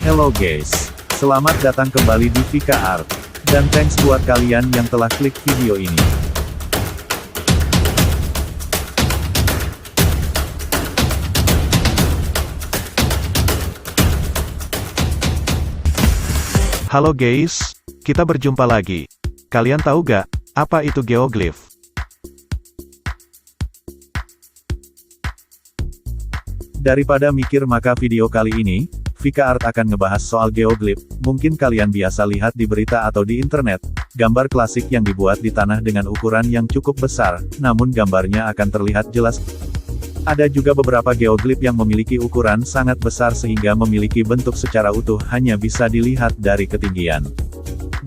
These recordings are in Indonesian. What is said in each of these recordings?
Hello guys, selamat datang kembali di Vika Art. Dan thanks buat kalian yang telah klik video ini. Halo guys, kita berjumpa lagi. Kalian tahu gak, apa itu geoglif? Daripada mikir maka video kali ini, Vika Art akan ngebahas soal geoglif. Mungkin kalian biasa lihat di berita atau di internet, gambar klasik yang dibuat di tanah dengan ukuran yang cukup besar, namun gambarnya akan terlihat jelas. Ada juga beberapa geoglif yang memiliki ukuran sangat besar sehingga memiliki bentuk secara utuh hanya bisa dilihat dari ketinggian.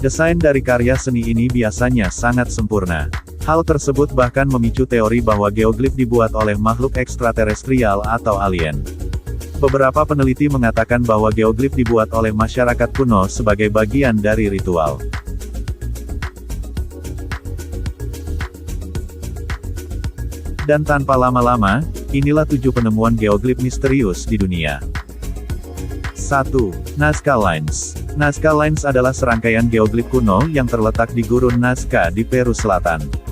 Desain dari karya seni ini biasanya sangat sempurna. Hal tersebut bahkan memicu teori bahwa geoglif dibuat oleh makhluk ekstraterestrial atau alien. Beberapa peneliti mengatakan bahwa geoglif dibuat oleh masyarakat kuno sebagai bagian dari ritual. Dan tanpa lama-lama, inilah 7 penemuan geoglif misterius di dunia. 1. Nazca Lines. Nazca Lines adalah serangkaian geoglif kuno yang terletak di gurun Nazca di Peru Selatan.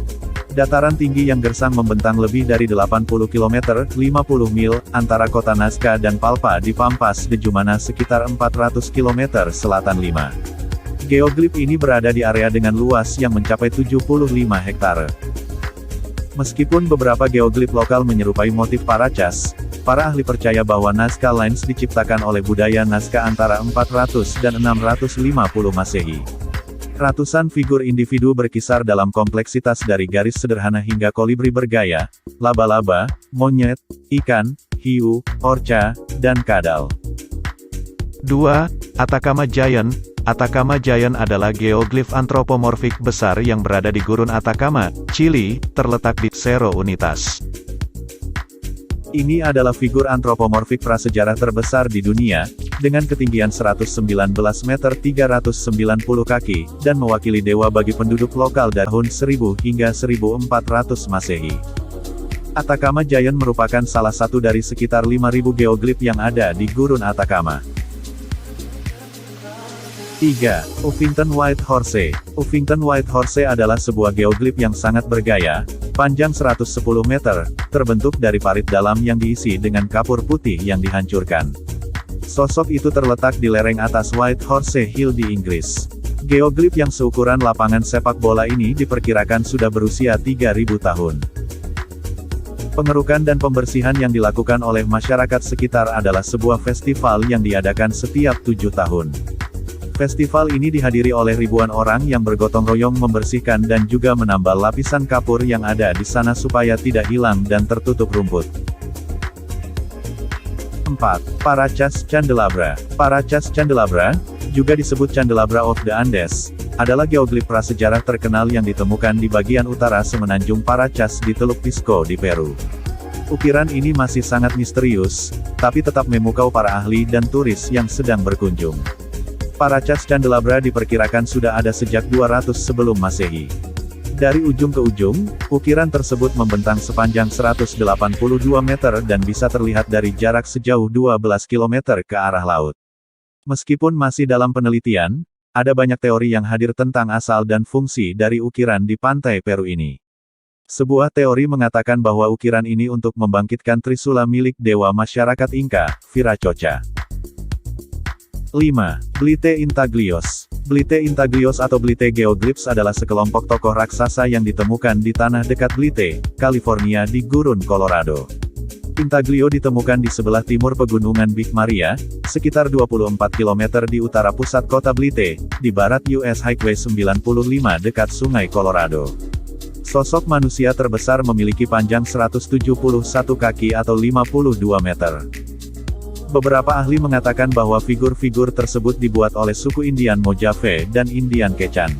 Dataran tinggi yang gersang membentang lebih dari 80 km, 50 mil, antara kota Nazca dan Palpa di Pampas de Jumana sekitar 400 km selatan 5. Geoglif ini berada di area dengan luas yang mencapai 75 hektare. Meskipun beberapa geoglif lokal menyerupai motif Paracas, para ahli percaya bahwa Nazca Lines diciptakan oleh budaya Nazca antara 400 dan 650 Masehi. Ratusan figur individu berkisar dalam kompleksitas dari garis sederhana hingga kolibri bergaya, laba-laba, monyet, ikan, hiu, orca, dan kadal. 2. Atacama Giant. Atacama Giant adalah geoglif antropomorfik besar yang berada di gurun Atacama, Chili, terletak di Cerro Unitas. Ini adalah figur antropomorfik prasejarah terbesar di dunia, dengan ketinggian 119 meter 390 kaki, dan mewakili dewa bagi penduduk lokal dari tahun 1000 hingga 1400 Masehi. Atacama Giant merupakan salah satu dari sekitar 5.000 geoglif yang ada di gurun Atacama. 3. Uffington White Horse. Uffington White Horse adalah sebuah geoglif yang sangat bergaya, panjang 110 meter, terbentuk dari parit dalam yang diisi dengan kapur putih yang dihancurkan. Sosok itu terletak di lereng atas White Horse Hill di Inggris. Geoglif yang seukuran lapangan sepak bola ini diperkirakan sudah berusia 3.000 tahun. Pengerukan dan pembersihan yang dilakukan oleh masyarakat sekitar adalah sebuah festival yang diadakan setiap 7 tahun. Festival ini dihadiri oleh ribuan orang yang bergotong royong membersihkan dan juga menambal lapisan kapur yang ada di sana supaya tidak hilang dan tertutup rumput. 4. Paracas Candelabra. Paracas Candelabra, juga disebut Candelabra of the Andes, adalah geoglif prasejarah terkenal yang ditemukan di bagian utara semenanjung Paracas di Teluk Pisco di Peru. Ukiran ini masih sangat misterius, tapi tetap memukau para ahli dan turis yang sedang berkunjung. Paracas Candelabra diperkirakan sudah ada sejak 200 sebelum Masehi. Dari ujung ke ujung, ukiran tersebut membentang sepanjang 182 meter dan bisa terlihat dari jarak sejauh 12 km ke arah laut. Meskipun masih dalam penelitian, ada banyak teori yang hadir tentang asal dan fungsi dari ukiran di pantai Peru ini. Sebuah teori mengatakan bahwa ukiran ini untuk membangkitkan trisula milik dewa masyarakat Inca, Viracocha. 5. Blite Intaglios. Blite Intaglios atau Blite Geoglyphs adalah sekelompok tokoh raksasa yang ditemukan di tanah dekat Blite, California di gurun Colorado. Intaglio ditemukan di sebelah timur pegunungan Big Maria, sekitar 24 km di utara pusat kota Blite, di barat US Highway 95 dekat Sungai Colorado. Sosok manusia terbesar memiliki panjang 171 kaki atau 52 meter. Beberapa ahli mengatakan bahwa figur-figur tersebut dibuat oleh suku Indian Mojave dan Indian Quechan.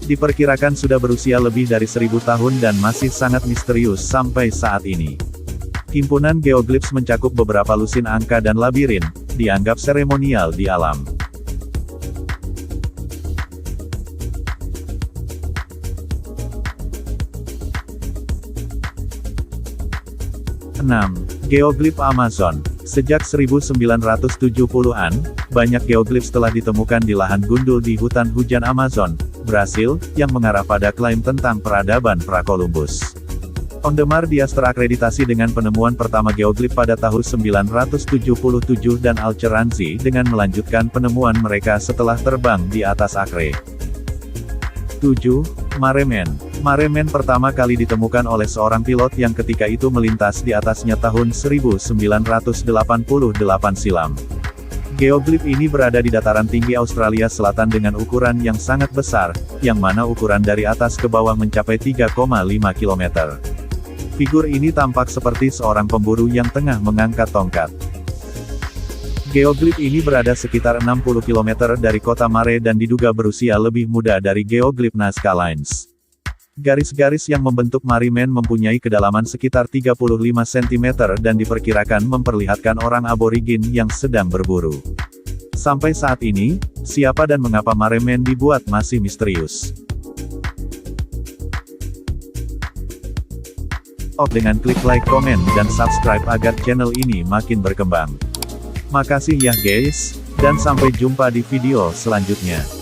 Diperkirakan sudah berusia lebih dari 1000 tahun dan masih sangat misterius sampai saat ini. Himpunan geoglyphs mencakup beberapa lusin angka dan labirin, dianggap seremonial di alam. 6. Geoglif Amazon. Sejak 1970-an, banyak geoglyphs telah ditemukan di lahan gundul di hutan hujan Amazon, Brasil, yang mengarah pada klaim tentang peradaban pra-Columbus. Ondemar Dias terakreditasi dengan penemuan pertama geoglyph pada tahun 977 dan Alceranzi dengan melanjutkan penemuan mereka setelah terbang di atas Acre. 7. Maremen. Maremen pertama kali ditemukan oleh seorang pilot yang ketika itu melintas di atasnya tahun 1988 silam. Geoglyph ini berada di dataran tinggi Australia Selatan dengan ukuran yang sangat besar, yang mana ukuran dari atas ke bawah mencapai 3,5 km. Figur ini tampak seperti seorang pemburu yang tengah mengangkat tongkat. Geoglyph ini berada sekitar 60 km dari kota Mare dan diduga berusia lebih muda dari geoglyph Nazca Lines. Garis-garis yang membentuk Maremen mempunyai kedalaman sekitar 35 cm dan diperkirakan memperlihatkan orang aborigin yang sedang berburu. Sampai saat ini, siapa dan mengapa Maremen dibuat masih misterius. Dengan klik like, komen, dan subscribe agar channel ini makin berkembang. Makasih ya guys, dan sampai jumpa di video selanjutnya.